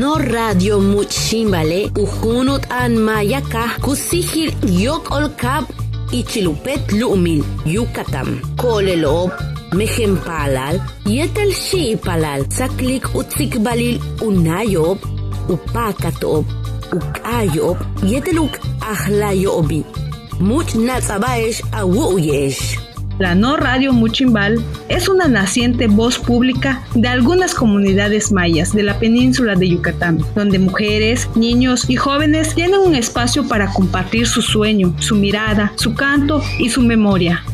No radio muchimbale ujunut an mayaka kusihil yok olkab ichilupet lumil Yucatán. Kolelop mejempalal yetel shipalal saklik utsikbalil unayob upakatop ukayob yeteluk ahlayobi. Much natsabaesh awuyesh. La No Radio Muchimbal es una naciente voz pública de algunas comunidades mayas de la península de Yucatán, donde mujeres, niños y jóvenes tienen un espacio para compartir su sueño, su mirada, su canto y su memoria.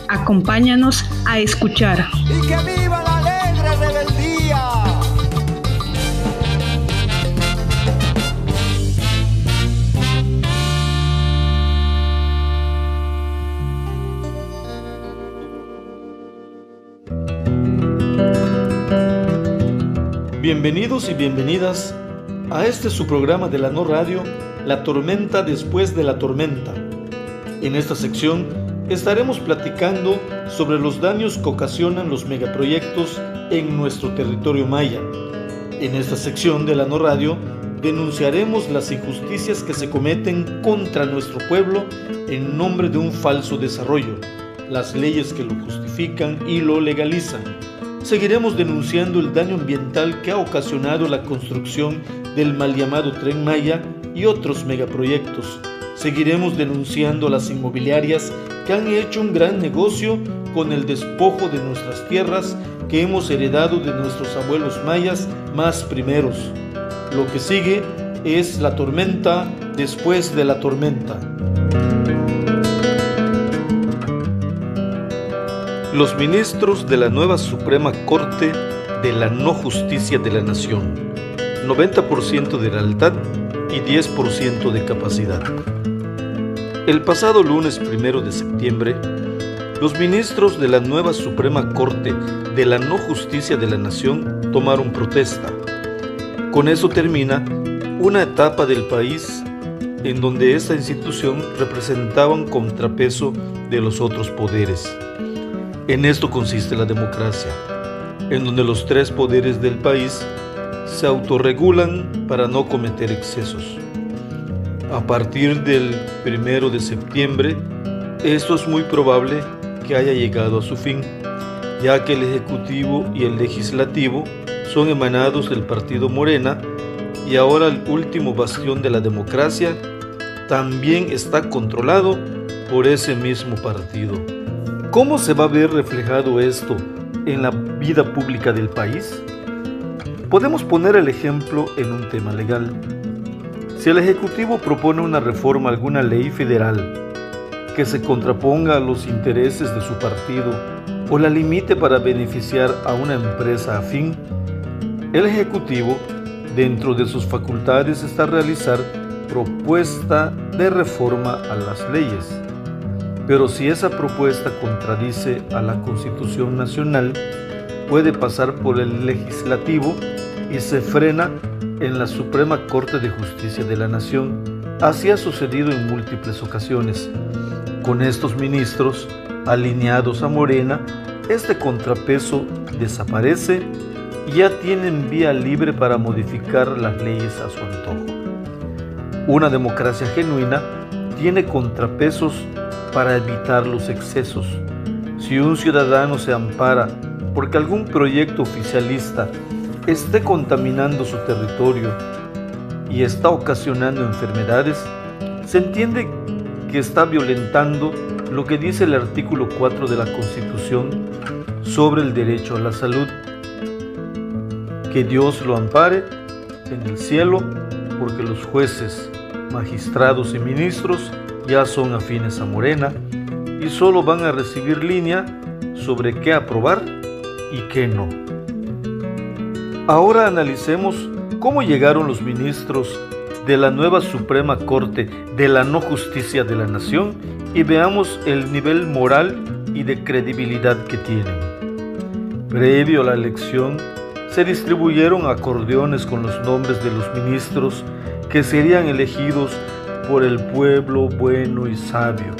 Acompáñanos a escuchar. ¡Y que viva la alegre rebeldía! Bienvenidos y bienvenidas a su programa de la No Radio, La Tormenta después de la Tormenta. En esta sección estaremos platicando sobre los daños que ocasionan los megaproyectos en nuestro territorio maya. En esta sección de la No Radio denunciaremos las injusticias que se cometen contra nuestro pueblo en nombre de un falso desarrollo, las leyes que lo justifican y lo legalizan. Seguiremos denunciando el daño ambiental que ha ocasionado la construcción del mal llamado Tren Maya y otros megaproyectos. Seguiremos denunciando a las inmobiliarias que han hecho un gran negocio con el despojo de nuestras tierras que hemos heredado de nuestros abuelos mayas más primeros. Lo que sigue es la tormenta después de la tormenta. Los ministros de la nueva Suprema Corte de la No Justicia de la Nación, 90% de lealtad y 10% de capacidad. El pasado lunes 1 de septiembre, los ministros de la nueva Suprema Corte de la No Justicia de la Nación tomaron protesta. Con eso termina una etapa del país en donde esta institución representaba un contrapeso de los otros poderes. En esto consiste la democracia, en donde los tres poderes del país se autorregulan para no cometer excesos. A partir del 1 de septiembre, esto es muy probable que haya llegado a su fin, ya que el Ejecutivo y el Legislativo son emanados del partido Morena y ahora el último bastión de la democracia también está controlado por ese mismo partido. ¿Cómo se va a ver reflejado esto en la vida pública del país? Podemos poner el ejemplo en un tema legal. Si el Ejecutivo propone una reforma a alguna ley federal que se contraponga a los intereses de su partido o la limite para beneficiar a una empresa afín, el Ejecutivo, dentro de sus facultades, está a realizar propuesta de reforma a las leyes. Pero si esa propuesta contradice a la Constitución Nacional, puede pasar por el Legislativo y se frena en la Suprema Corte de Justicia de la Nación. Así ha sucedido en múltiples ocasiones. Con estos ministros alineados a Morena, este contrapeso desaparece y ya tienen vía libre para modificar las leyes a su antojo. Una democracia genuina tiene contrapesos para evitar los excesos. Si un ciudadano se ampara porque algún proyecto oficialista esté contaminando su territorio y está ocasionando enfermedades, se entiende que está violentando lo que dice el artículo 4 de la Constitución sobre el derecho a la salud. Que Dios lo ampare en el cielo, porque los jueces, magistrados y ministros ya son afines a Morena y solo van a recibir línea sobre qué aprobar y qué no. Ahora analicemos cómo llegaron los ministros de la nueva Suprema Corte de la No Justicia de la Nación y veamos el nivel moral y de credibilidad que tienen. Previo a la elección, se distribuyeron acordeones con los nombres de los ministros que serían elegidos por el pueblo bueno y sabio.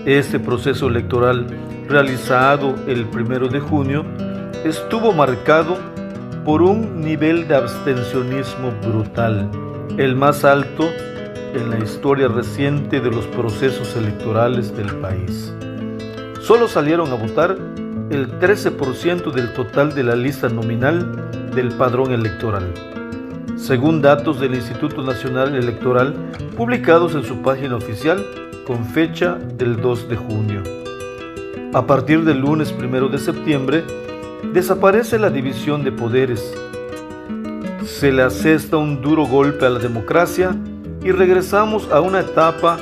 Este proceso electoral, realizado el 1 de junio, estuvo marcado por un nivel de abstencionismo brutal, el más alto en la historia reciente de los procesos electorales del país. Solo salieron a votar el 13% del total de la lista nominal del padrón electoral, según datos del Instituto Nacional Electoral publicados en su página oficial con fecha del 2 de junio. A partir del lunes 1 de septiembre, desaparece la división de poderes, se le asesta un duro golpe a la democracia y regresamos a una etapa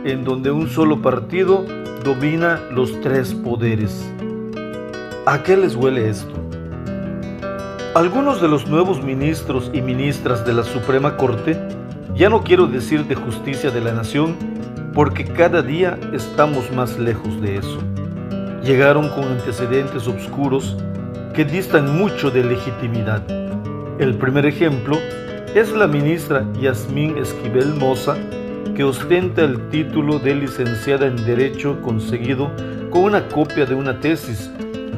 en donde un solo partido domina los tres poderes. ¿A qué les huele esto? Algunos de los nuevos ministros y ministras de la Suprema Corte, ya no quiero decir de Justicia de la Nación, porque cada día estamos más lejos de eso, llegaron con antecedentes oscuros que distan mucho de legitimidad. El primer ejemplo es la ministra Yasmín Esquivel Moza, que ostenta el título de licenciada en Derecho conseguido con una copia de una tesis,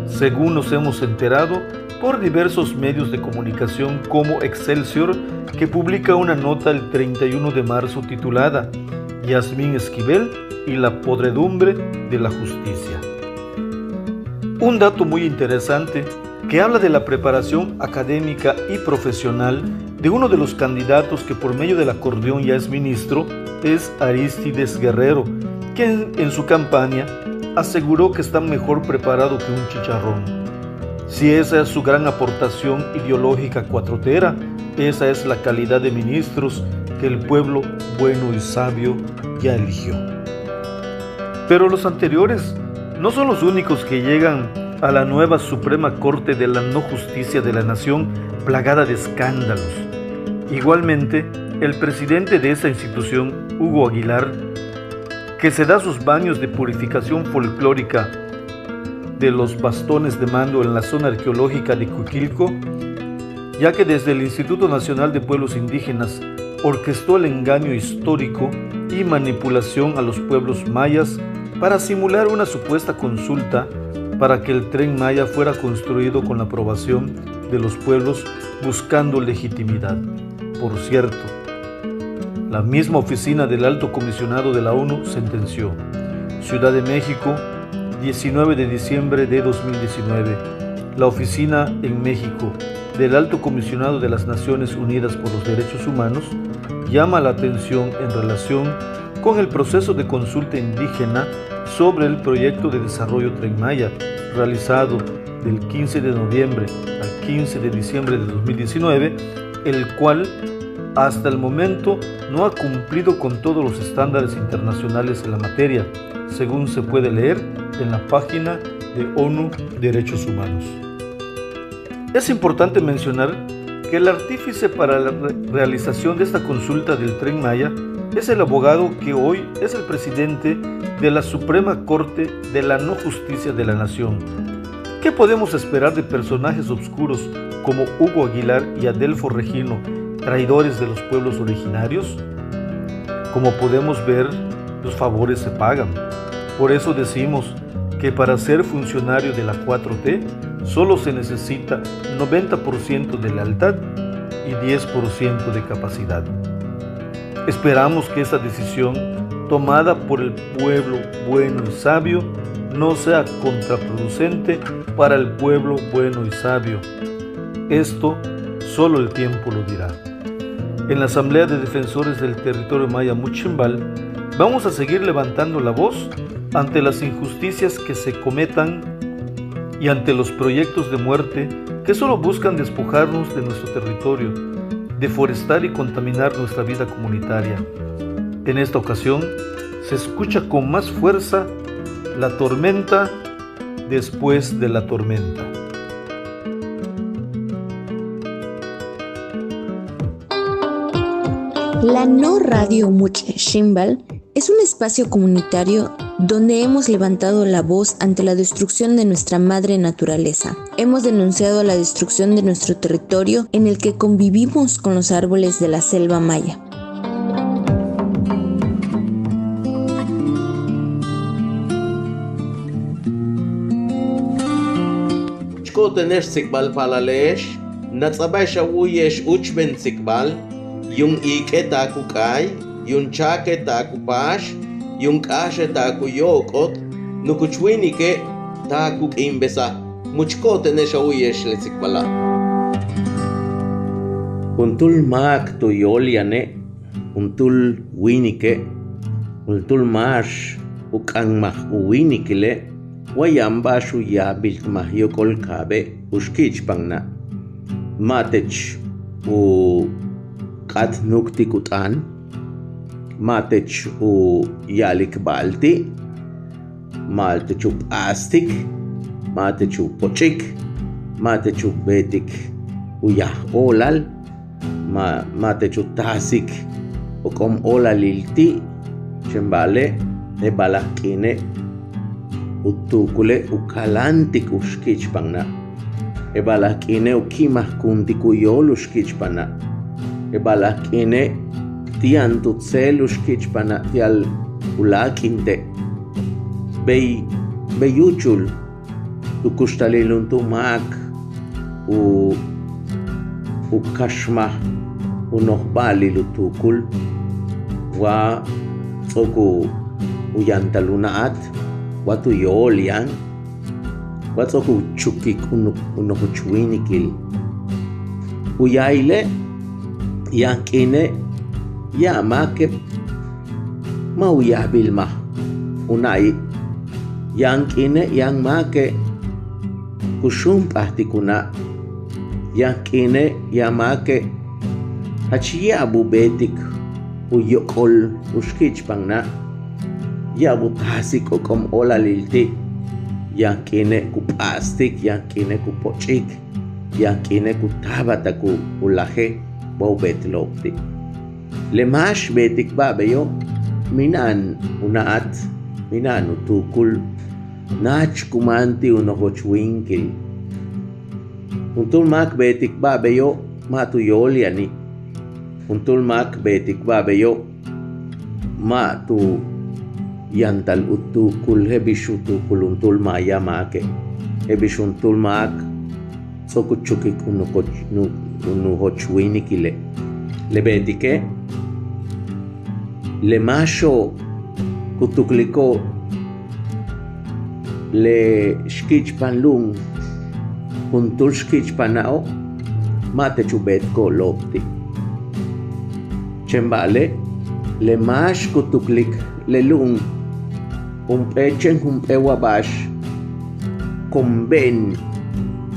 según nos hemos enterado por diversos medios de comunicación como Excelsior, que publica una nota el 31 de marzo titulada Yasmín Esquivel y la podredumbre de la justicia. Un dato muy interesante que habla de la preparación académica y profesional de uno de los candidatos que por medio del acordeón ya es ministro, es Arístides Guerrero, quien en su campaña aseguró que está mejor preparado que un chicharrón. Si esa es su gran aportación ideológica cuatrotera, esa es la calidad de ministros que el pueblo bueno y sabio ya eligió. Pero los anteriores no son los únicos que llegan a la nueva Suprema Corte de la No Justicia de la Nación plagada de escándalos. Igualmente, el presidente de esa institución, Hugo Aguilar, que se da sus baños de purificación folclórica de los bastones de mando en la zona arqueológica de Cuquilco, ya que desde el Instituto Nacional de Pueblos Indígenas orquestó el engaño histórico y manipulación a los pueblos mayas para simular una supuesta consulta para que el Tren Maya fuera construido con la aprobación de los pueblos buscando legitimidad. Por cierto, la misma oficina del Alto Comisionado de la ONU sentenció: Ciudad de México, 19 de diciembre de 2019. La oficina en México del Alto Comisionado de las Naciones Unidas por los Derechos Humanos llama la atención en relación con el proceso de consulta indígena sobre el proyecto de desarrollo Tren Maya, realizado del 15 de noviembre al 15 de diciembre de 2019, el cual hasta el momento no ha cumplido con todos los estándares internacionales en la materia, según se puede leer en la página de ONU Derechos Humanos. Es importante mencionar que el artífice para la realización de esta consulta del Tren Maya es el abogado que hoy es el presidente de la Suprema Corte de la No Justicia de la Nación. ¿Qué podemos esperar de personajes oscuros como Hugo Aguilar y Adelfo Regino, traidores de los pueblos originarios? Como podemos ver, los favores se pagan. Por eso decimos que para ser funcionario de la 4T solo se necesita 90% de lealtad y 10% de capacidad. Esperamos que esa decisión tomada por el pueblo bueno y sabio no sea contraproducente para el pueblo bueno y sabio. Esto solo el tiempo lo dirá. En la Asamblea de Defensores del Territorio Maya Muchimbal vamos a seguir levantando la voz ante las injusticias que se cometan y ante los proyectos de muerte que solo buscan despojarnos de nuestro territorio, deforestar y contaminar nuestra vida comunitaria. En esta ocasión se escucha con más fuerza la tormenta después de la tormenta. La No Radio Muchimbal es un espacio comunitario donde hemos levantado la voz ante la destrucción de nuestra madre naturaleza. Hemos denunciado la destrucción de nuestro territorio en el que convivimos con los árboles de la selva maya. Natsabay uyesh uchben sikbal, yung ike taku kay, yung chake taku pash, yung kashe taku yokot, nukuchwinike taku imbesa, muchkote nesha uyesh le sikbala. Untul mak to yoliane, untul winike, untul mash, ukang mah uwinikile, wayamba shu yabil mah yokol kabe, ushkich pangna. Matech u kat nukti kutan, matech u yalik balti, matech u plastik, matech u pochik, matech u betik u yah olal, matech u tasik u kom olalilti, chembale ne balakine u tukule u kalantik u shkich pangna. Ebalakine o kimah kundikuyol ushkichpana. Ebalakine tian tutsel ushkichpana tial ulakinte. Beyuchul tukushtalilun tumak u kashmah unohbali lutukul wa tsoku uyantalunaat wa tuyolian. What's oku chukik unohuchwinikil. Uyaile yankine yamake mauyabil ma unai yankine yamake kushum pahtikuna yankine yamake hachiyabu betik uyokol ushkichpangna yabu tasik okom olalilti. Yankine ku plastik, yankine ku pochik, yankine ku tabata ku ulahe, bau betlopti. Lemash betik babeyo, minan unaat, minan utukul, nach kumanti unohochwinkil. Untul mak betik babeyo, matuyoliani. Untul mak betik babeyo, matu yantal utukul hebishutukul untul maya make hebishuntul mak sokuchukik unuhochwinikile lebetike le masho kutukliko le shkichpanlung untul shkichpanao mate chubetko lopti chembale le mash kutuklik le lung umpechen umpewabash komben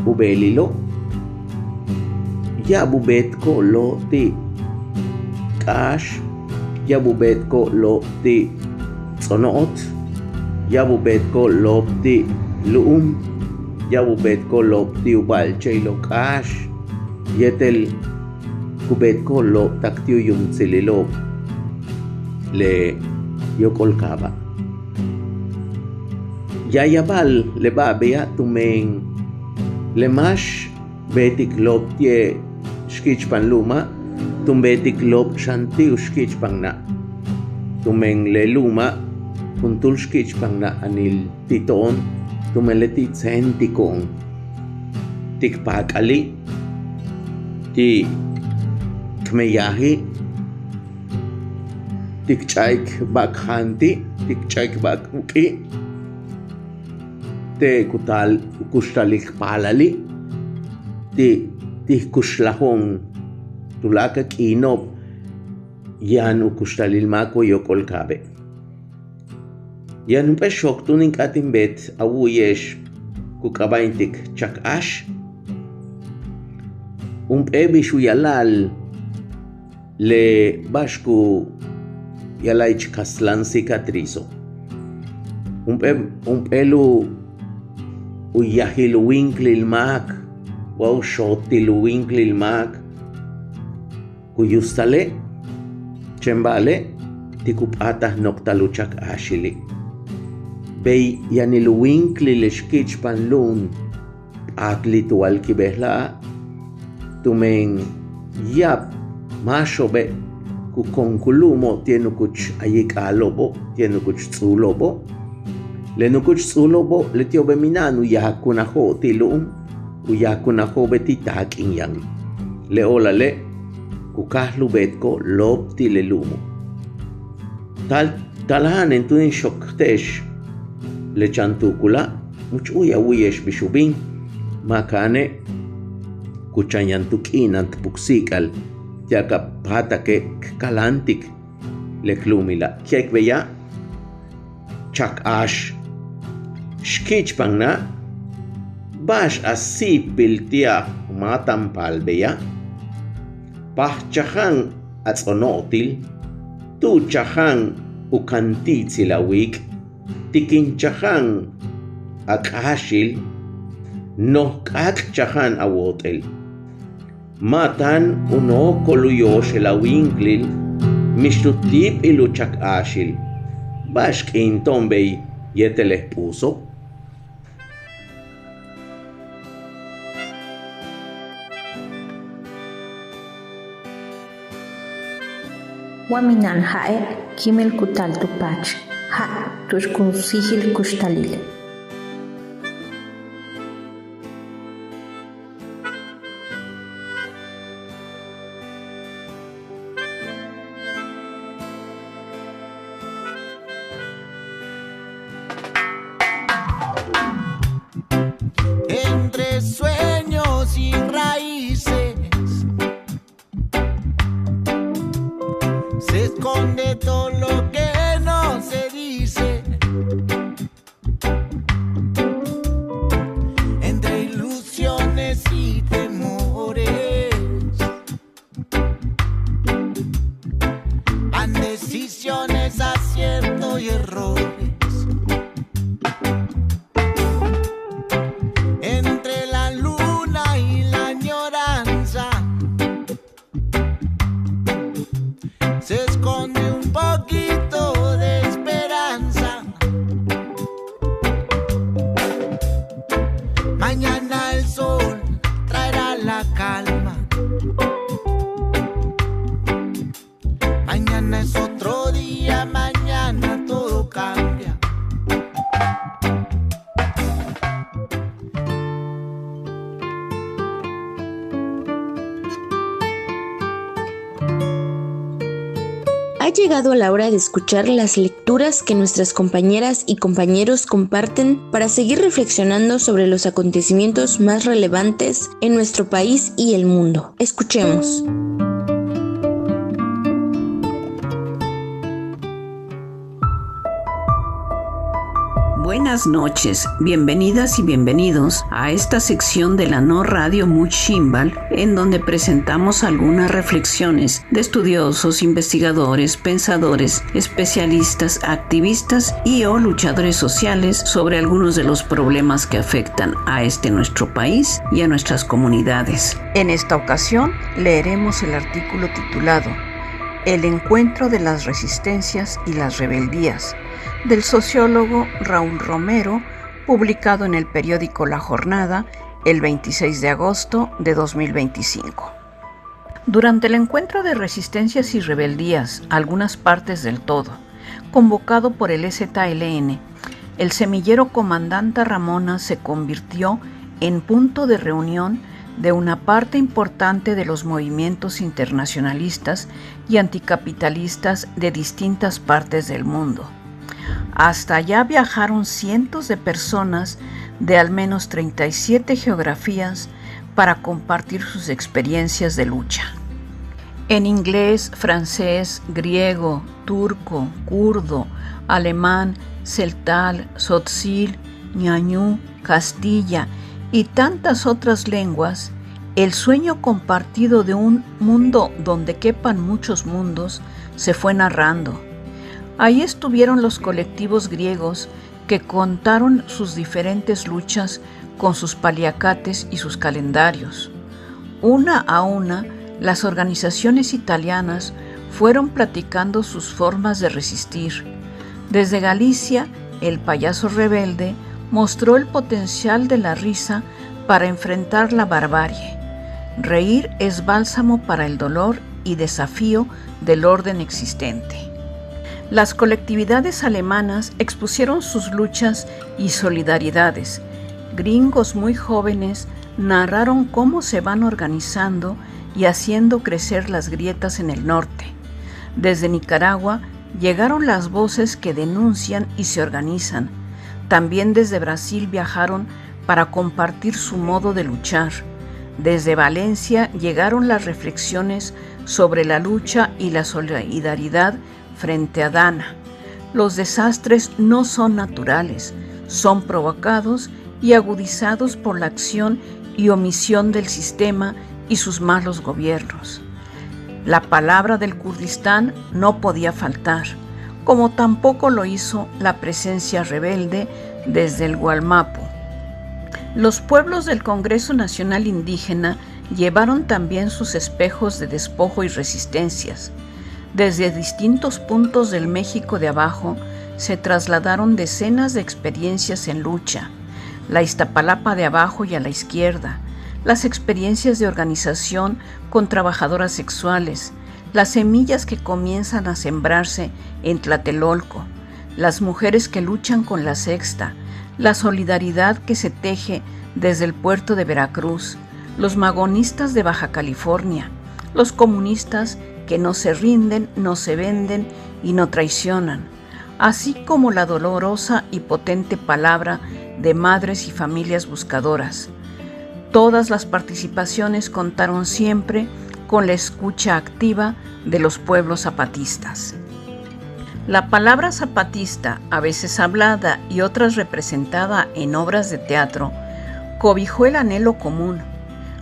ubelilo yabubet ko lo ti kash yabubet ko lo ti tsonoot yabubet ko lo ti luum yabubet ko lo ti ubalche lo kash yetel kubet ko lo taktiu yung sililo le yokol kaba Yayabal le babea tumeng le mash betik lop tie shkichpan luma tum betik lop shanti ushkichpan na tumeng le luma kuntul shkichpan na anil titon tumeleti tsentikon tikpakali ti kmeyahi tikchaik bakhanti tikchaik bakuki te kutal kushtalik palali ti kushlahon tulaka kinop yan ukushtalil mako yokol kabe yan peshok tuning katimbet awuyesh kukabaintik chakash ebishu yalal le bashku yalaich kaslan cicatrizo pelu uyahil winklil mak wow shotil winklil mak kuyustale chembale tikupatah noktaluchak ashili Bei yanil winklil shkich panlun atli tual kibehla tumeng yap mashobe ku konkulumo tiene kuch ayikalobo tiene kuch tsulobo le no kuch tsulobo le tiobe minanu yakunaho tilum uyakunajo betitak inyang. Leolale, kukahlu betko lob tilelumo. Talahan entuin shoktesh lechantukula, much uyesh bishubin, makane kuchanyantuk inant puksikal, yaka patake kalantik leklumila. Kiek veya chak ash shkichpang na bash asipil tia matampal beya pahchahan atzonotil tu chahan ukantitzilawik tikinchahan akashil no kakchahan awotel matan uno koluyo shelawinglil mishtutip iluchak ashil bash kintombey yeteleh puso. Waminan hae kimel kutal tupach ha tushkun sihil kushtalil. Entre sueños y raíces se esconde todo lo que no se dice. Entre ilusiones y temores van decisiones, acierto y errores. Entre la luna y la añoranza se esconde un poquito de esperanza. Mañana el sol traerá la calma. Mañana es otro día, mañana todo cambia. Ha llegado la hora de escuchar las lecturas que nuestras compañeras y compañeros comparten para seguir reflexionando sobre los acontecimientos más relevantes en nuestro país y el mundo. Escuchemos. Buenas noches, bienvenidas y bienvenidos a esta sección de la No Radio Muchimbal, en donde presentamos algunas reflexiones de estudiosos, investigadores, pensadores, especialistas, activistas y o luchadores sociales sobre algunos de los problemas que afectan a nuestro país y a nuestras comunidades. En esta ocasión leeremos el artículo titulado El encuentro de las resistencias y las rebeldías, del sociólogo Raúl Romero, publicado en el periódico La Jornada el 26 de agosto de 2025. Durante el encuentro de resistencias y rebeldías, algunas partes del todo, convocado por el EZLN, el semillero Comandanta Ramona se convirtió en punto de reunión de una parte importante de los movimientos internacionalistas y anticapitalistas de distintas partes del mundo. Hasta allá viajaron cientos de personas de al menos 37 geografías para compartir sus experiencias de lucha. En inglés, francés, griego, turco, kurdo, alemán, celtal, tzotzil, ñañú, castilla y tantas otras lenguas, el sueño compartido de un mundo donde quepan muchos mundos se fue narrando. Ahí estuvieron los colectivos griegos que contaron sus diferentes luchas con sus paliacates y sus calendarios. Una a una, las organizaciones italianas fueron platicando sus formas de resistir. Desde Galicia, el payaso rebelde mostró el potencial de la risa para enfrentar la barbarie. Reír es bálsamo para el dolor y desafío del orden existente. Las colectividades alemanas expusieron sus luchas y solidaridades. gringos muy jóvenes narraron cómo se van organizando y haciendo crecer las grietas en el norte. Desde Nicaragua llegaron las voces que denuncian y se organizan. También desde Brasil viajaron para compartir su modo de luchar. Desde Valencia llegaron las reflexiones sobre la lucha y la solidaridad frente a Dana. Los desastres no son naturales, son provocados y agudizados por la acción y omisión del sistema y sus malos gobiernos. La palabra del Kurdistán no podía faltar, como tampoco lo hizo la presencia rebelde desde el Gualmapu. Los pueblos del Congreso Nacional Indígena llevaron también sus espejos de despojo y resistencias. Desde distintos puntos del México de abajo se trasladaron decenas de experiencias en lucha, la Iztapalapa de abajo y a la izquierda, las experiencias de organización con trabajadoras sexuales, las semillas que comienzan a sembrarse en Tlatelolco, las mujeres que luchan con la sexta, la solidaridad que se teje desde el puerto de Veracruz, los magonistas de Baja California, los comunistas que no se rinden, no se venden y no traicionan, así como la dolorosa y potente palabra de madres y familias buscadoras. Todas las participaciones contaron siempre con la escucha activa de los pueblos zapatistas. La palabra zapatista, a veces hablada y otras representada en obras de teatro, cobijó el anhelo común.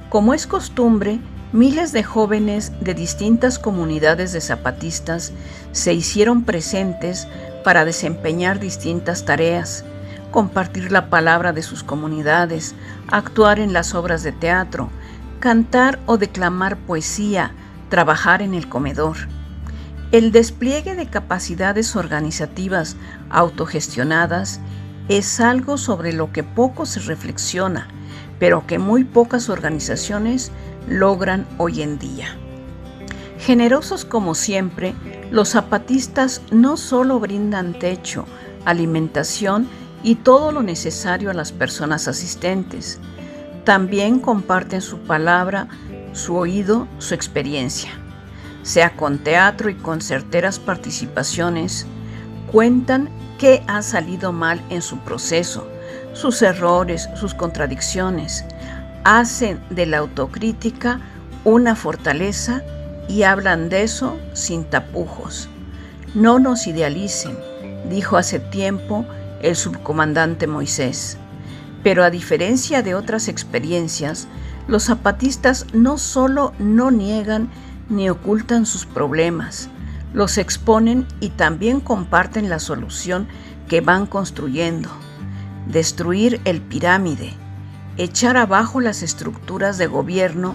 Como es costumbre, miles de jóvenes de distintas comunidades de zapatistas se hicieron presentes para desempeñar distintas tareas, compartir la palabra de sus comunidades, actuar en las obras de teatro, cantar o declamar poesía, trabajar en el comedor. El despliegue de capacidades organizativas autogestionadas es algo sobre lo que poco se reflexiona, pero que muy pocas organizaciones logran hoy en día. Generosos como siempre, los zapatistas no solo brindan techo, alimentación y todo lo necesario a las personas asistentes, también comparten su palabra, su oído, su experiencia. Sea con teatro y con certeras participaciones, cuentan qué ha salido mal en su proceso, sus errores, sus contradicciones, hacen de la autocrítica una fortaleza y hablan de eso sin tapujos. No nos idealicen, dijo hace tiempo el subcomandante Moisés. Pero a diferencia de otras experiencias, los zapatistas no solo no niegan ni ocultan sus problemas, los exponen y también comparten la solución que van construyendo. Destruir el pirámide, echar abajo las estructuras de gobierno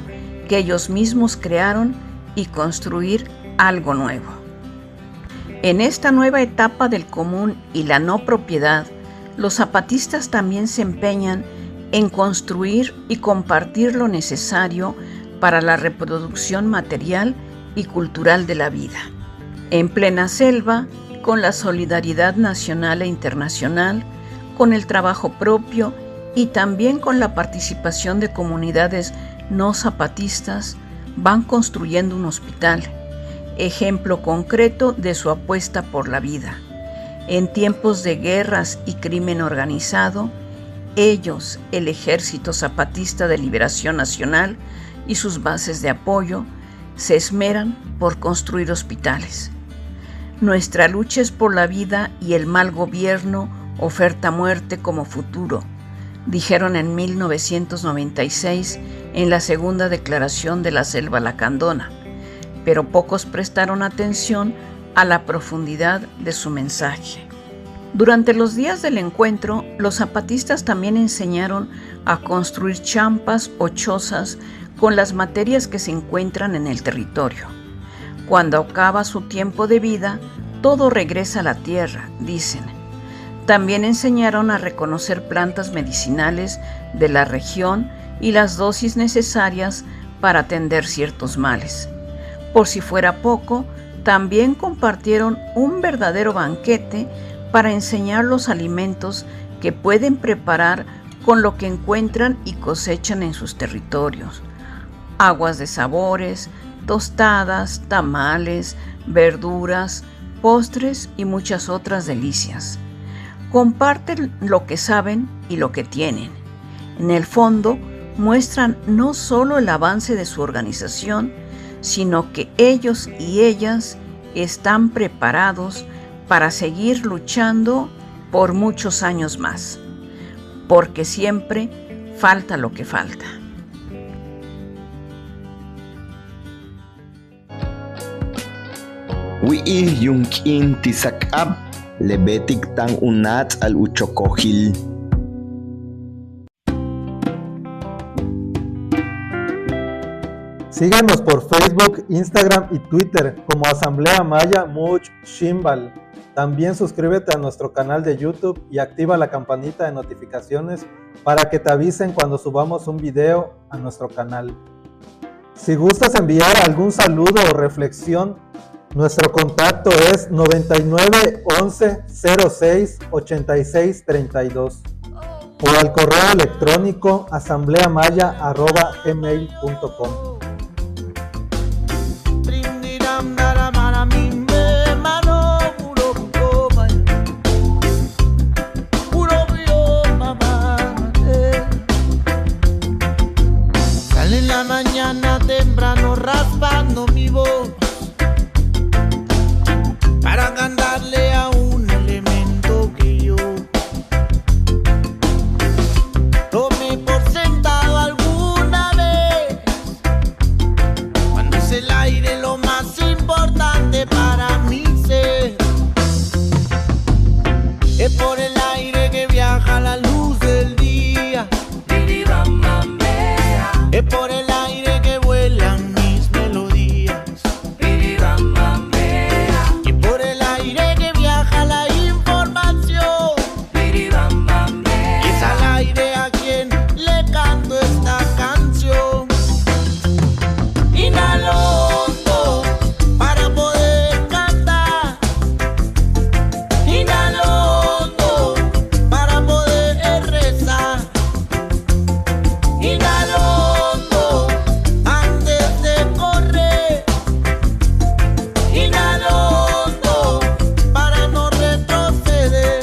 que ellos mismos crearon y construir algo nuevo. En esta nueva etapa del común y la no propiedad, los zapatistas también se empeñan en construir y compartir lo necesario para la reproducción material y cultural de la vida. En plena selva, con la solidaridad nacional e internacional, con el trabajo propio y también con la participación de comunidades no zapatistas, van construyendo un hospital, ejemplo concreto de su apuesta por la vida. En tiempos de guerras y crimen organizado, ellos, el Ejército Zapatista de Liberación Nacional y sus bases de apoyo, se esmeran por construir hospitales. Nuestra lucha es por la vida y el mal gobierno oferta muerte como futuro, dijeron en 1996 en la segunda declaración de la Selva Lacandona, pero pocos prestaron atención a la profundidad de su mensaje. Durante los días del encuentro, los zapatistas también enseñaron a construir champas o chozas con las materias que se encuentran en el territorio. Cuando acaba su tiempo de vida, todo regresa a la tierra, dicen. También enseñaron a reconocer plantas medicinales de la región y las dosis necesarias para atender ciertos males. Por si fuera poco, también compartieron un verdadero banquete para enseñar los alimentos que pueden preparar con lo que encuentran y cosechan en sus territorios. Aguas de sabores, tostadas, tamales, verduras, postres y muchas otras delicias. Comparten lo que saben y lo que tienen. En el fondo, muestran no solo el avance de su organización, sino que ellos y ellas están preparados para seguir luchando por muchos años más, porque siempre falta lo que falta. Wi'ih yunkin tisak'ab lebetik tan unat al uchokojil. Síguenos por Facebook, Instagram y Twitter como Asamblea Maya Much Shimbal. También suscríbete a nuestro canal de YouTube y activa la campanita de notificaciones para que te avisen cuando subamos un video a nuestro canal. Si gustas enviar algún saludo o reflexión, nuestro contacto es 99 11 06 86 32 o al correo electrónico asambleamaya@gmail.com. Sale en la mañana temprano raspando mi voz para cantarle a un elemento que yo tomé por sentado alguna vez, cuando es el aire lo más importante para mi ser. Es por el aire que viaja la luz del día, es por el aire que vuelan mis melodías, y por el aire que viaja la información, y es al aire a quien le canto esta canción. Inhalo hondo para poder cantar, inhalo hondo para poder rezar, inhalo hondo antes de correr, inhalo hondo para no retroceder.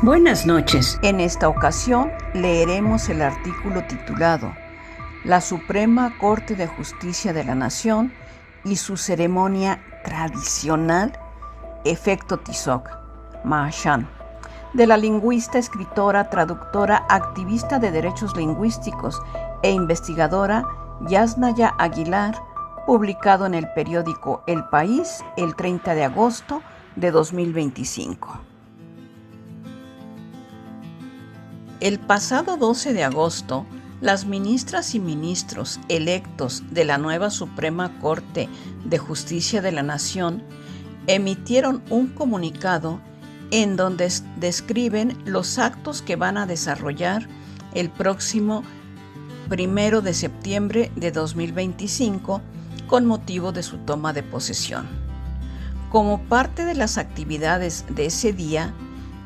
Buenas noches. En esta ocasión leeremos el artículo titulado La Suprema Corte de Justicia de la Nación y su ceremonia tradicional, efecto Tizoc, Mahashan, de la lingüista, escritora, traductora, activista de derechos lingüísticos e investigadora Yasnaya Aguilar, publicado en el periódico El País el 30 de agosto de 2025. El pasado 12 de agosto, las ministras y ministros electos de la nueva Suprema Corte de Justicia de la Nación emitieron un comunicado en donde describen los actos que van a desarrollar el próximo 1 de septiembre de 2025 con motivo de su toma de posesión. Como parte de las actividades de ese día,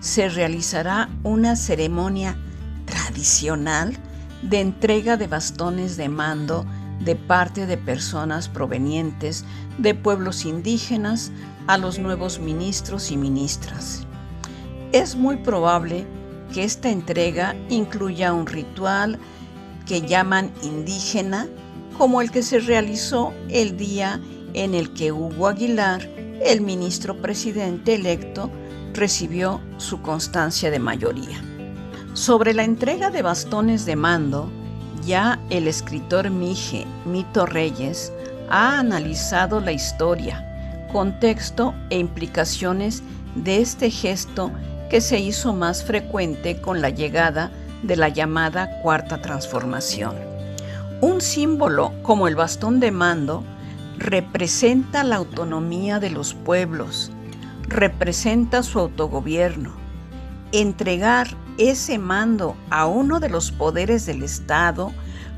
se realizará una ceremonia tradicional de entrega de bastones de mando de parte de personas provenientes de pueblos indígenas a los nuevos ministros y ministras. Es muy probable que esta entrega incluya un ritual que llaman indígena, como el que se realizó el día en el que Hugo Aguilar, el ministro presidente electo, recibió su constancia de mayoría. Sobre la entrega de bastones de mando, ya el escritor Mije Mito Reyes ha analizado la historia, contexto e implicaciones de este gesto que se hizo más frecuente con la llegada de la llamada Cuarta Transformación. Un símbolo como el bastón de mando representa la autonomía de los pueblos, representa su autogobierno. Entregar ese mando a uno de los poderes del Estado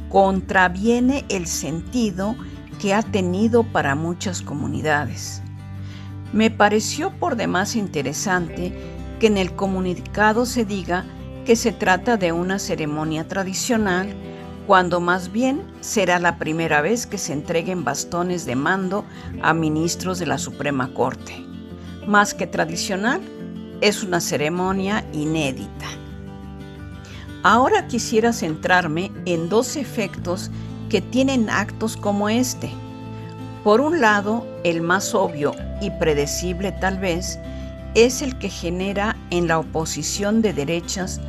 contraviene el sentido que ha tenido para muchas comunidades. Me pareció por demás interesante que en el comunicado se diga que se trata de una ceremonia tradicional, cuando más bien será la primera vez que se entreguen bastones de mando a ministros de la Suprema Corte. Más que tradicional, es una ceremonia inédita. Ahora quisiera centrarme en dos efectos que tienen actos como este. Por un lado, el más obvio y predecible tal vez, es el que genera en la oposición de derechas,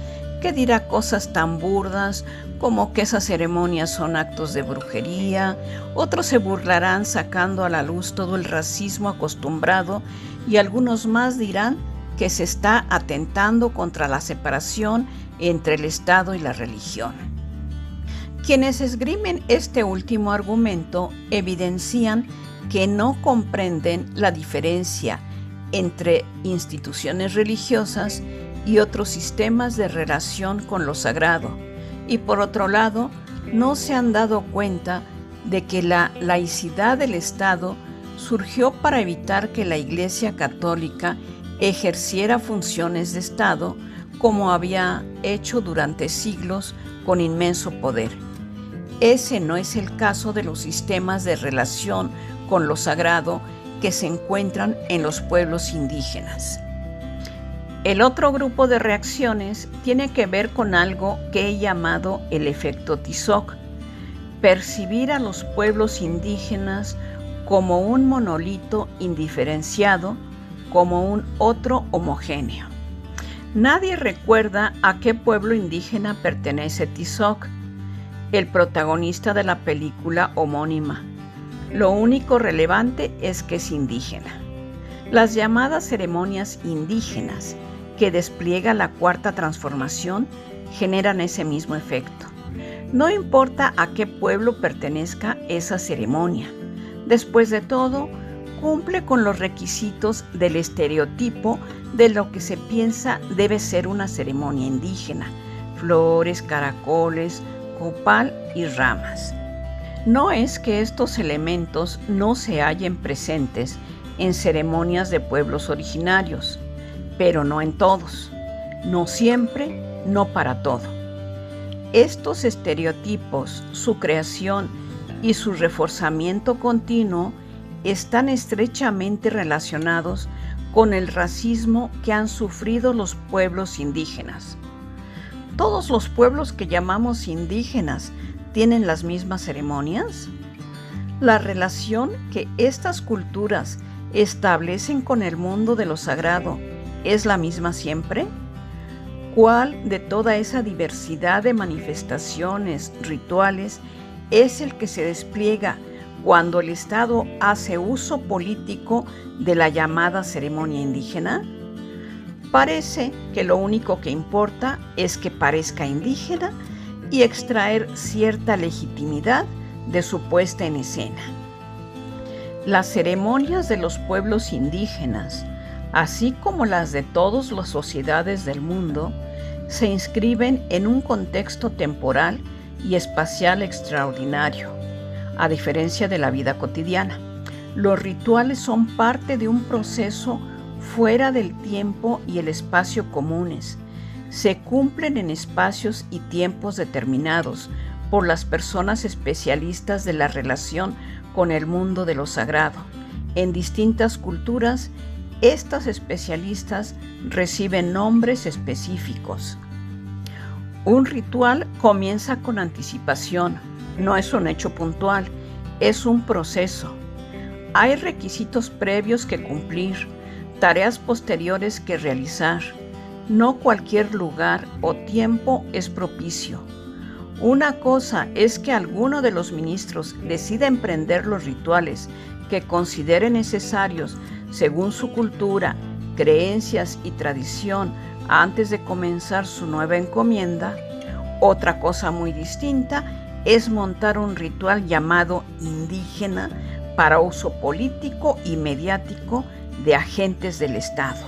que dirá cosas tan burdas como que esas ceremonias son actos de brujería. Otros se burlarán sacando a la luz todo el racismo acostumbrado, y algunos más dirán que se está atentando contra la separación entre el Estado y la religión. Quienes esgrimen este último argumento evidencian que no comprenden la diferencia entre instituciones religiosas y otros sistemas de relación con lo sagrado, y por otro lado, no se han dado cuenta de que la laicidad del Estado surgió para evitar que la Iglesia Católica ejerciera funciones de Estado como había hecho durante siglos con inmenso poder. Ese no es el caso de los sistemas de relación con lo sagrado que se encuentran en los pueblos indígenas. El otro grupo de reacciones tiene que ver con algo que he llamado el efecto Tizoc: percibir a los pueblos indígenas como un monolito indiferenciado, como un otro homogéneo. Nadie recuerda a qué pueblo indígena pertenece Tizoc, el protagonista de la película homónima. Lo único relevante es que es indígena. Las llamadas ceremonias indígenas que despliega la Cuarta Transformación generan ese mismo efecto. No importa a qué pueblo pertenezca esa ceremonia. Después de todo, cumple con los requisitos del estereotipo de lo que se piensa debe ser una ceremonia indígena: flores, caracoles, copal y ramas. No es que estos elementos no se hallen presentes en ceremonias de pueblos originarios, pero no en todos, no siempre, no para todo. Estos estereotipos, su creación y su reforzamiento continuo están estrechamente relacionados con el racismo que han sufrido los pueblos indígenas. ¿Todos los pueblos que llamamos indígenas tienen las mismas ceremonias? La relación que estas culturas establecen con el mundo de lo sagrado es la misma siempre. ¿Cuál de toda esa diversidad de manifestaciones, rituales, es el que se despliega cuando el Estado hace uso político de la llamada ceremonia indígena? Parece que lo único que importa es que parezca indígena y extraer cierta legitimidad de su puesta en escena. Las ceremonias de los pueblos indígenas, así como las de todas las sociedades del mundo, se inscriben en un contexto temporal y espacial extraordinario, a diferencia de la vida cotidiana. Los rituales son parte de un proceso fuera del tiempo y el espacio comunes. Se cumplen en espacios y tiempos determinados por las personas especialistas de la relación con el mundo de lo sagrado. En distintas culturas, estas especialistas reciben nombres específicos. Un ritual comienza con anticipación, no es un hecho puntual, es un proceso. Hay requisitos previos que cumplir, tareas posteriores que realizar. No cualquier lugar o tiempo es propicio. Una cosa es que alguno de los ministros decida emprender los rituales que considere necesarios según su cultura, creencias y tradición antes de comenzar su nueva encomienda. Otra cosa muy distinta es montar un ritual llamado indígena para uso político y mediático de agentes del Estado.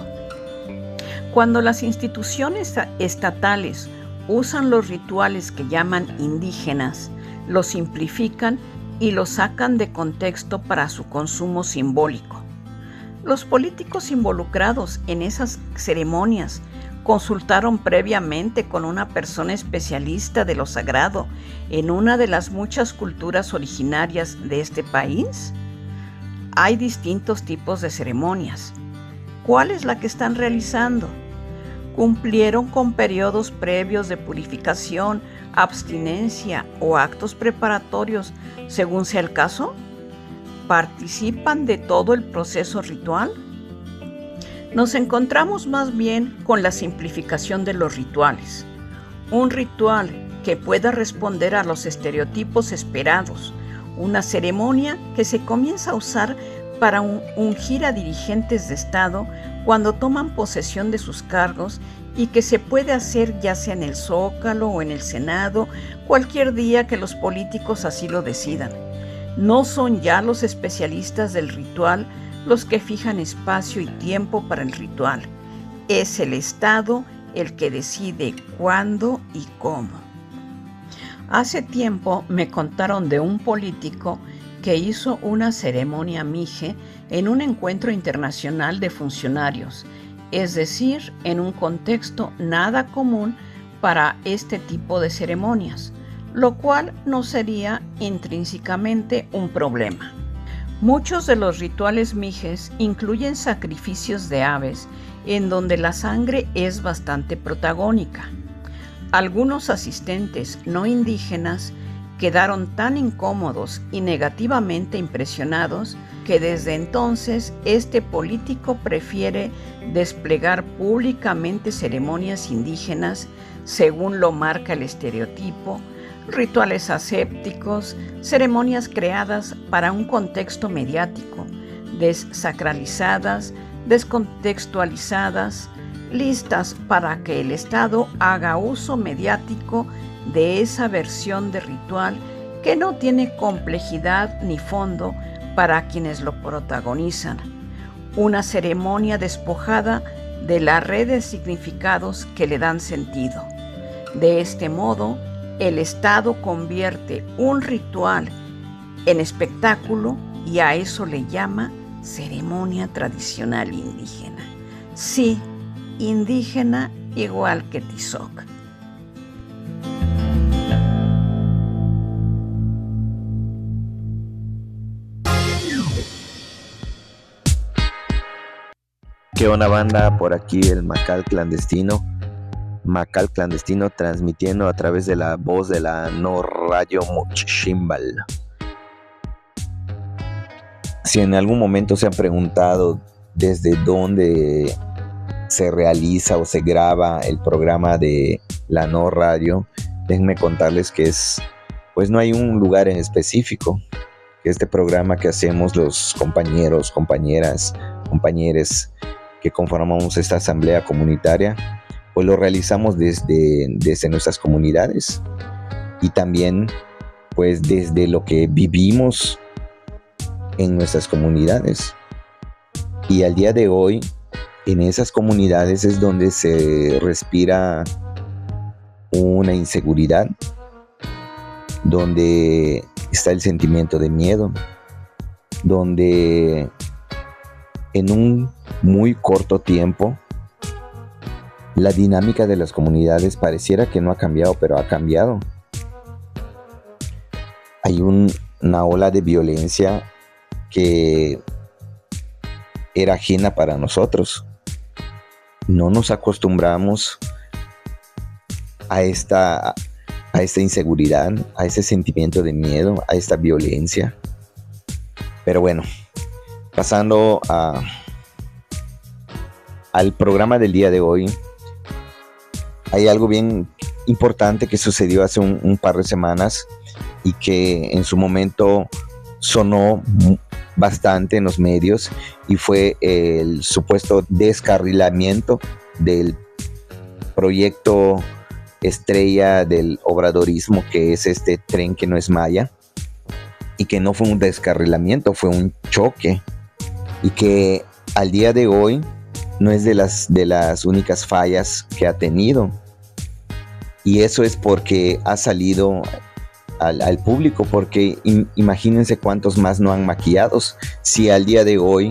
Cuando las instituciones estatales usan los rituales que llaman indígenas, los simplifican y los sacan de contexto para su consumo simbólico. Los políticos involucrados en esas ceremonias consultaron previamente con una persona especialista de lo sagrado en una de las muchas culturas originarias de este país. Hay distintos tipos de ceremonias. ¿Cuál es la que están realizando? ¿Cumplieron con periodos previos de purificación, abstinencia o actos preparatorios según sea el caso? ¿Participan de todo el proceso ritual? Nos encontramos más bien con la simplificación de los rituales. Un ritual que pueda responder a los estereotipos esperados. Una ceremonia que se comienza a usar para ungir a dirigentes de Estado cuando toman posesión de sus cargos y que se puede hacer ya sea en el Zócalo o en el Senado, cualquier día que los políticos así lo decidan. No son ya los especialistas del ritual los que fijan espacio y tiempo para el ritual. Es el Estado el que decide cuándo y cómo. Hace tiempo me contaron de un político que hizo una ceremonia mije en un encuentro internacional de funcionarios, es decir, en un contexto nada común para este tipo de ceremonias, lo cual no sería intrínsecamente un problema. Muchos de los rituales mijes incluyen sacrificios de aves en donde la sangre es bastante protagónica. Algunos asistentes no indígenas quedaron tan incómodos y negativamente impresionados que desde entonces este político prefiere desplegar públicamente ceremonias indígenas según lo marca el estereotipo, rituales asépticos, ceremonias creadas para un contexto mediático, desacralizadas, descontextualizadas, listas para que el Estado haga uso mediático de esa versión de ritual que no tiene complejidad ni fondo para quienes lo protagonizan. Una ceremonia despojada de la red de significados que le dan sentido. De este modo, el Estado convierte un ritual en espectáculo y a eso le llama ceremonia tradicional indígena. Sí, indígena igual que Tizoc. ¿Qué onda, banda? Por aquí el Macal Clandestino transmitiendo a través de la voz de la No Radio Muchimbal. Si en algún momento se han preguntado desde dónde se realiza o se graba el programa de la No Radio, déjenme contarles que no hay un lugar en específico. Este programa que hacemos los compañeros, compañeras, compañeres que conformamos esta asamblea comunitaria, pues lo realizamos desde nuestras comunidades y también pues desde lo que vivimos en nuestras comunidades. Y al día de hoy, en esas comunidades es donde se respira una inseguridad, donde está el sentimiento de miedo, donde en un muy corto tiempo la dinámica de las comunidades pareciera que no ha cambiado, pero ha cambiado. Hay una ola de violencia que era ajena para nosotros. No nos acostumbramos a esta inseguridad, a ese sentimiento de miedo, a esta violencia. Pero bueno, pasando al programa del día de hoy, hay algo bien importante que sucedió hace un par de semanas y que en su momento sonó bastante en los medios, y fue el supuesto descarrilamiento del proyecto estrella del obradorismo, que es este tren que no es Maya, y que no fue un descarrilamiento, fue un choque, y que al día de hoy no es de las únicas fallas que ha tenido. Y eso es porque ha salido al público, porque imagínense cuántos más no han maquillados. Si al día de hoy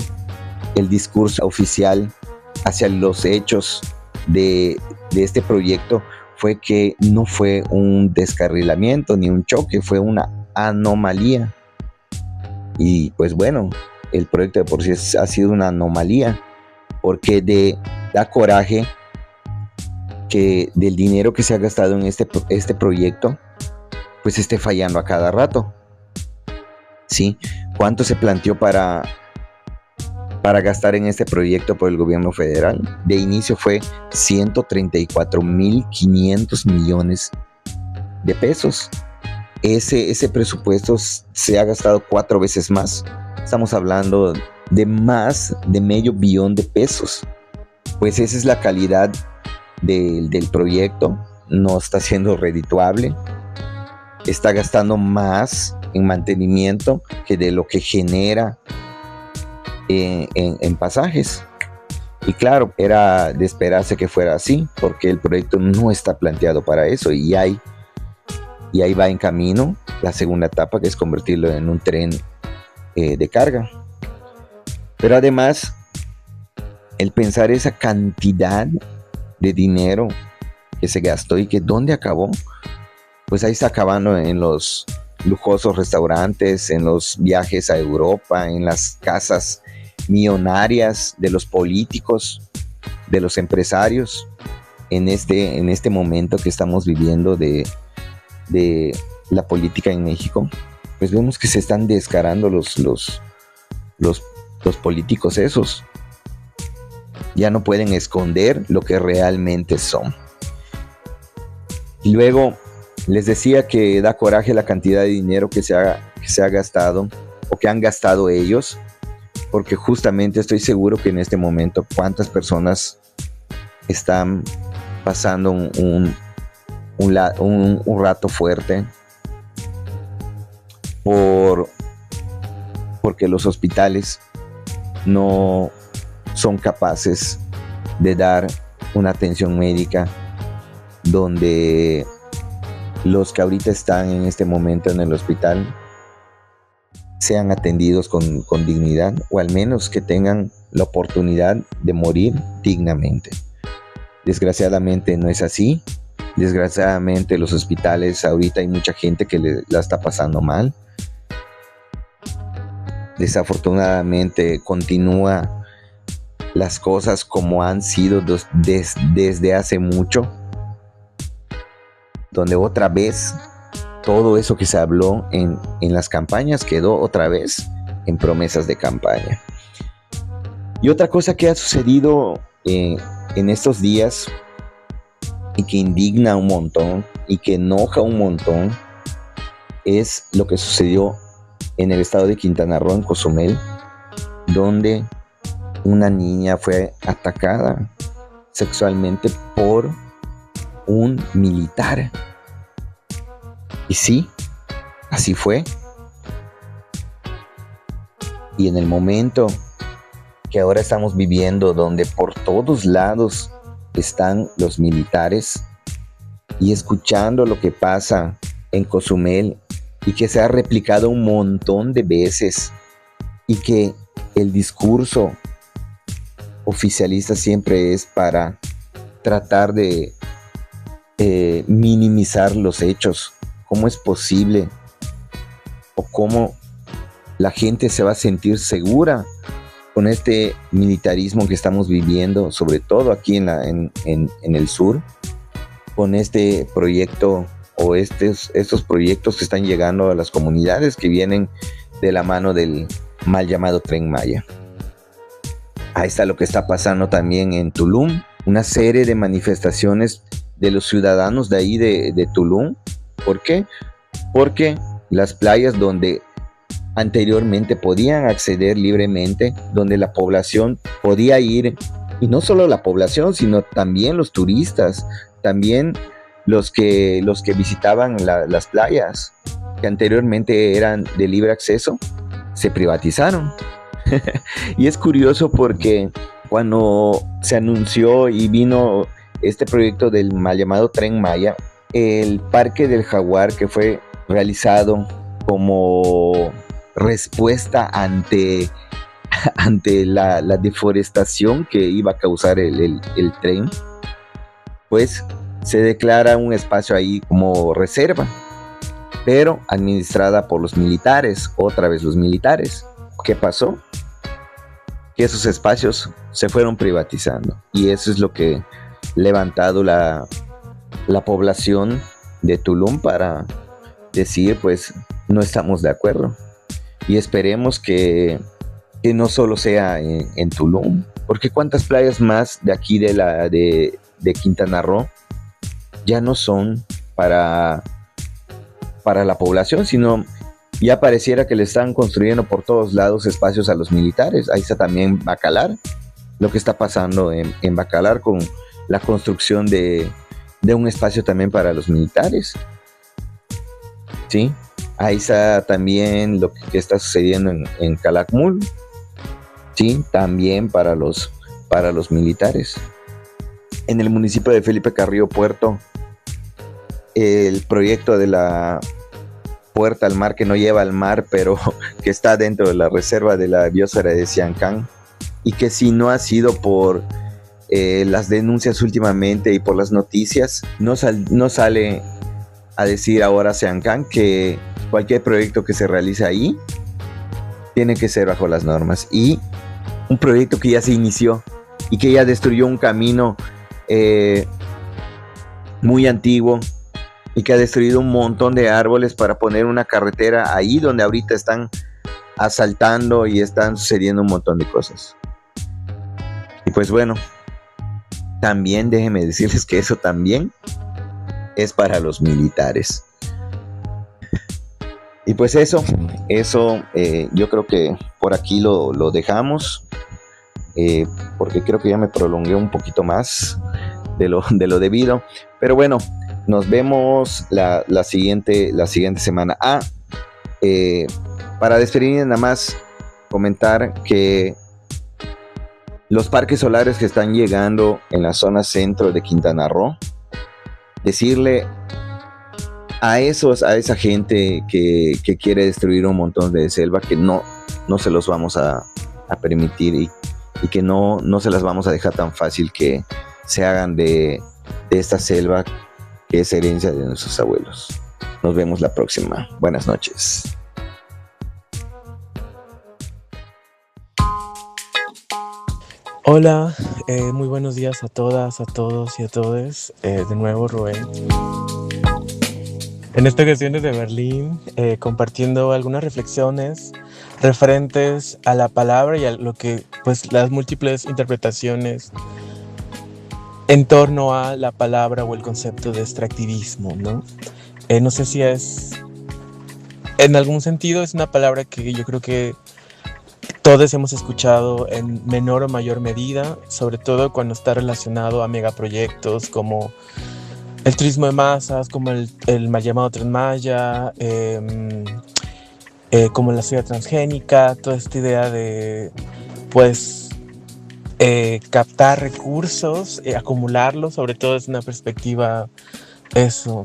el discurso oficial hacia los hechos de este proyecto fue que no fue un descarrilamiento ni un choque, fue una anomalía. Y pues bueno, el proyecto de por sí ha sido una anomalía, porque da coraje que del dinero que se ha gastado en este proyecto pues esté fallando a cada rato. ¿Sí? ¿Cuánto se planteó para gastar en este proyecto por el gobierno federal? De inicio fue 134.500 millones de pesos. Ese presupuesto se ha gastado 4 veces más. Estamos hablando de más de $500 millón de pesos. Pues esa es la calidad del proyecto. No está siendo redituable. Está gastando más en mantenimiento que de lo que genera en pasajes. Y claro, era de esperarse que fuera así, porque el proyecto no está planteado para eso, y ahí va en camino la segunda etapa, que es convertirlo en un tren de carga. Pero además, el pensar esa cantidad de dinero que se gastó y que ¿dónde acabó? Pues ahí está acabando en los lujosos restaurantes, en los viajes a Europa, en las casas millonarias de los políticos, de los empresarios, en este momento que estamos viviendo de la política en México. Pues vemos que se están descarando los políticos esos. Ya no pueden esconder lo que realmente son. Y luego les decía que da coraje la cantidad de dinero que se ha gastado, o que han gastado ellos, porque justamente estoy seguro que en este momento cuántas personas están pasando un rato fuerte porque los hospitales no son capaces de dar una atención médica donde los que ahorita están en este momento en el hospital sean atendidos con dignidad, o al menos que tengan la oportunidad de morir dignamente. Desgraciadamente no es así. Desgraciadamente los hospitales ahorita hay mucha gente que la está pasando mal. Desafortunadamente continúa las cosas como han sido desde hace mucho, donde otra vez todo eso que se habló en las campañas quedó otra vez en promesas de campaña. Y otra cosa que ha sucedido en estos días y que indigna un montón y que enoja un montón es lo que sucedió en el estado de Quintana Roo, en Cozumel, donde una niña fue atacada sexualmente por un militar. Y sí, así fue. Y en el momento que ahora estamos viviendo, donde por todos lados están los militares, y escuchando lo que pasa en Cozumel, y que se ha replicado un montón de veces, y que el discurso oficialista siempre es para tratar de minimizar los hechos. ¿Cómo es posible? ¿O cómo la gente se va a sentir segura con este militarismo que estamos viviendo, sobre todo aquí en el sur, con este proyecto o estos proyectos que están llegando a las comunidades, que vienen de la mano del mal llamado Tren Maya? Ahí está lo que está pasando también en Tulum, una serie de manifestaciones de los ciudadanos de ahí de Tulum. ¿Por qué? Porque las playas donde anteriormente podían acceder libremente, donde la población podía ir, y no solo la población, sino también los turistas, también los que visitaban las playas, que anteriormente eran de libre acceso, se privatizaron. Y es curioso porque cuando se anunció y vino este proyecto del mal llamado Tren Maya, el Parque del Jaguar, que fue realizado como respuesta ante la deforestación que iba a causar el tren, pues se declara un espacio ahí como reserva, pero administrada por los militares, otra vez los militares. ¿Qué pasó? Que esos espacios se fueron privatizando, y eso es lo que ha levantado la población de Tulum para decir, pues no estamos de acuerdo, y esperemos que no solo sea en Tulum, porque cuántas playas más de aquí de Quintana Roo ya no son para la población, sino ya pareciera que le están construyendo por todos lados espacios a los militares. Ahí está también Bacalar, lo que está pasando en Bacalar con la construcción de un espacio también para los militares. ¿Sí? Ahí está también lo que está sucediendo en Calakmul, ¿sí? También para los militares. En el municipio de Felipe Carrillo Puerto, el proyecto de la puerta al mar, que no lleva al mar, pero que está dentro de la reserva de la biosfera de Siancán, y que si no ha sido por las denuncias últimamente y por las noticias, no sale a decir ahora Siancán que cualquier proyecto que se realice ahí tiene que ser bajo las normas. Y un proyecto que ya se inició y que ya destruyó un camino muy antiguo, y que ha destruido un montón de árboles para poner una carretera ahí donde ahorita están asaltando y están sucediendo un montón de cosas. Y pues bueno, también déjenme decirles que eso también es para los militares. Y pues eso yo creo que por aquí lo dejamos, porque creo que ya me prolongué un poquito más de lo debido, pero bueno, nos vemos la siguiente semana. Para despedirme, nada más comentar que los parques solares que están llegando en la zona centro de Quintana Roo, decirle a esa gente que quiere destruir un montón de selva, que no se los vamos a permitir, y que no se las vamos a dejar tan fácil que se hagan de esta selva que es herencia de nuestros abuelos. Nos vemos la próxima. Buenas noches. Hola, muy buenos días a todas, a todos y a todes. De nuevo Rubén. En esta ocasión desde Berlín, compartiendo algunas reflexiones referentes a la palabra y a lo que, pues, las múltiples interpretaciones en torno a la palabra o el concepto de extractivismo, ¿no? No sé si en algún sentido es una palabra que yo creo que todos hemos escuchado en menor o mayor medida, sobre todo cuando está relacionado a megaproyectos como el turismo de masas, como el mal llamado Tren Maya, como la ciudad transgénica, toda esta idea de, pues, captar recursos, acumularlos, sobre todo desde una perspectiva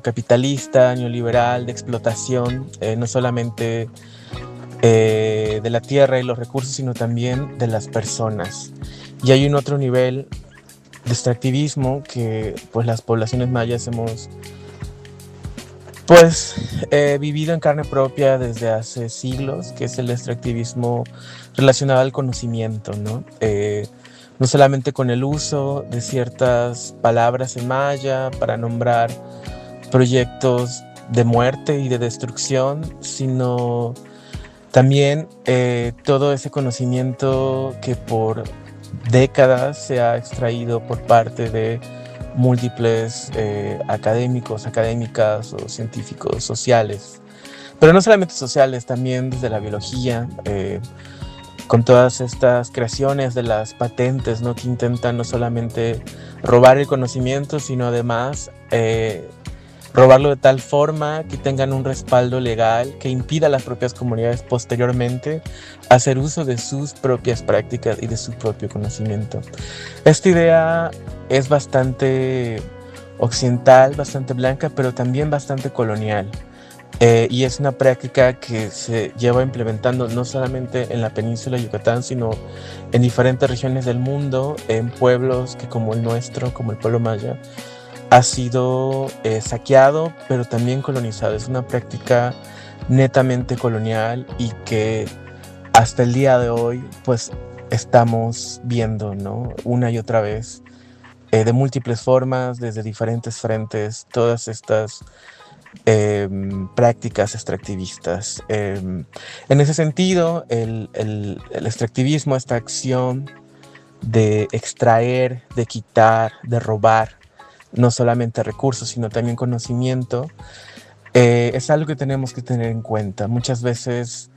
capitalista, neoliberal, de explotación, no solamente de la tierra y los recursos, sino también de las personas. Y hay un otro nivel de extractivismo que, pues, las poblaciones mayas hemos, pues, vivido en carne propia desde hace siglos, que es el extractivismo relacionado al conocimiento, ¿no? No solamente con el uso de ciertas palabras en maya para nombrar proyectos de muerte y de destrucción, sino también todo ese conocimiento que por décadas se ha extraído por parte de múltiples académicos, académicas o científicos sociales. Pero no solamente sociales, también desde la biología, con todas estas creaciones de las patentes, ¿no? Que intentan no solamente robar el conocimiento, sino además robarlo de tal forma que tengan un respaldo legal que impida a las propias comunidades posteriormente hacer uso de sus propias prácticas y de su propio conocimiento. Esta idea es bastante occidental, bastante blanca, pero también bastante colonial. Y es una práctica que se lleva implementando no solamente en la península de Yucatán, sino en diferentes regiones del mundo, en pueblos que como el nuestro, como el pueblo maya, ha sido saqueado, pero también colonizado. Es una práctica netamente colonial y que hasta el día de hoy pues estamos viendo, ¿no? Una y otra vez, de múltiples formas, desde diferentes frentes, todas estas prácticas extractivistas. En ese sentido, el extractivismo, esta acción de extraer, de quitar, de robar, no solamente recursos, sino también conocimiento, es algo que tenemos que tener en cuenta. Muchas veces,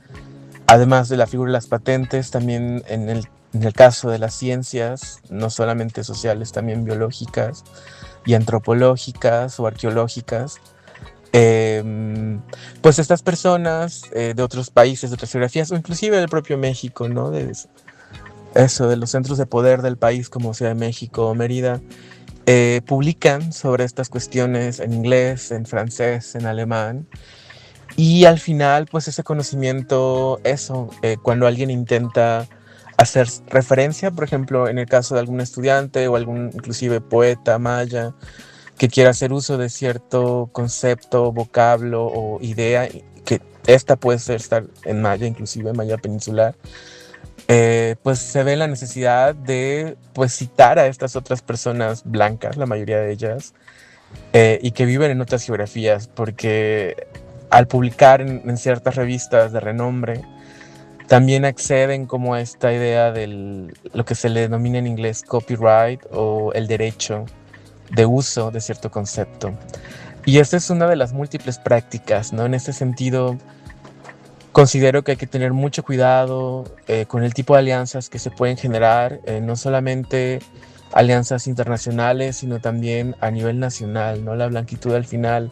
además de la figura de las patentes, también en el caso de las ciencias, no solamente sociales, también biológicas y antropológicas o arqueológicas, pues estas personas de otros países, de otras geografías, o inclusive del propio México, ¿no? De los centros de poder del país como Ciudad de México o Mérida, publican sobre estas cuestiones en inglés, en francés, en alemán, y al final pues ese conocimiento, cuando alguien intenta hacer referencia, por ejemplo en el caso de algún estudiante o algún inclusive poeta maya que quiera hacer uso de cierto concepto, vocablo o idea, que esta puede estar en maya, inclusive en maya peninsular, pues se ve la necesidad de pues citar a estas otras personas blancas, la mayoría de ellas, y que viven en otras geografías, porque al publicar en ciertas revistas de renombre, también acceden como a esta idea de lo que se le denomina en inglés copyright o el derecho de uso de cierto concepto. Y esta es una de las múltiples prácticas, ¿no? En este sentido, considero que hay que tener mucho cuidado con el tipo de alianzas que se pueden generar, no solamente alianzas internacionales, sino también a nivel nacional, ¿no? La blanquitud al final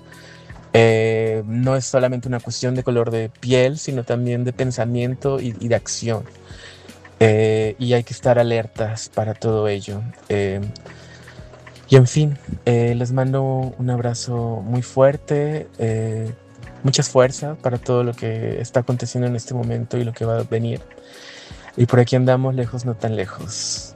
no es solamente una cuestión de color de piel, sino también de pensamiento y de acción. Y hay que estar alertas para todo ello. Y en fin, les mando un abrazo muy fuerte, mucha fuerza para todo lo que está aconteciendo en este momento y lo que va a venir. Y por aquí andamos, lejos, no tan lejos.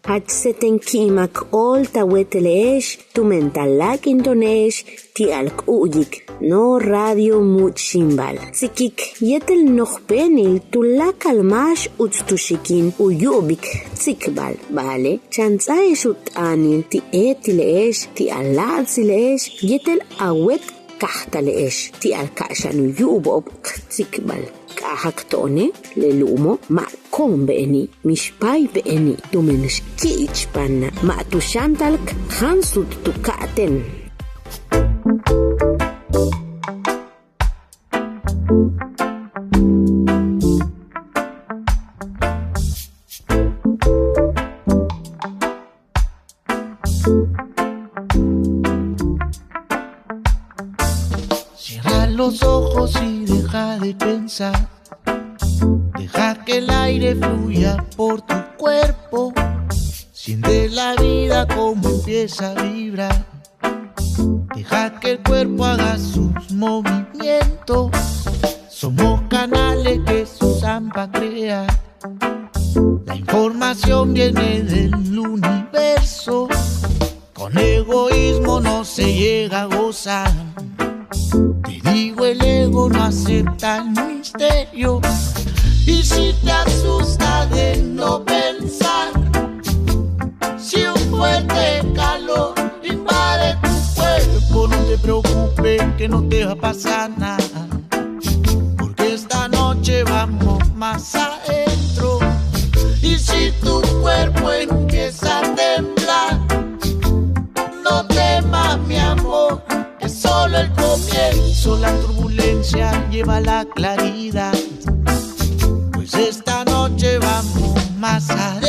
Hatseten kimak ol taweteleesh, tumentalak intonesh, tialk uyik, no radio muchimbal. Sikik yetel nohpenil tulak almash uttushikin uyubik tsikbal, vale? Chanzaesh utanil ti etileesh, ti aladsileesh, yetel awet kahtaleesh, ti alkashan uyubob tsikbal. Kahaktone lelumo ma kon beeni mishpai beeni tumensh kich panna ma tu shantalk hansut tu katen. Cierra los ojos y deja de pensar. Deja que el aire fluya por tu cuerpo. Siente la vida como empieza a vibrar. Deja que el cuerpo haga sus movimientos. Somos canales que se usan para crear. La información viene del universo. Con egoísmo no se llega a gozar. Te digo, el ego no acepta el misterio. Y si te asusta de no pensar, si un fuerte calor invade tu cuerpo, no te preocupes que no te va a pasar nada, porque esta noche vamos más adentro. Y si tu cuerpo empieza a temblar, no temas mi amor, es solo el comienzo. La turbulencia silencia lleva la claridad, pues esta noche vamos más allá.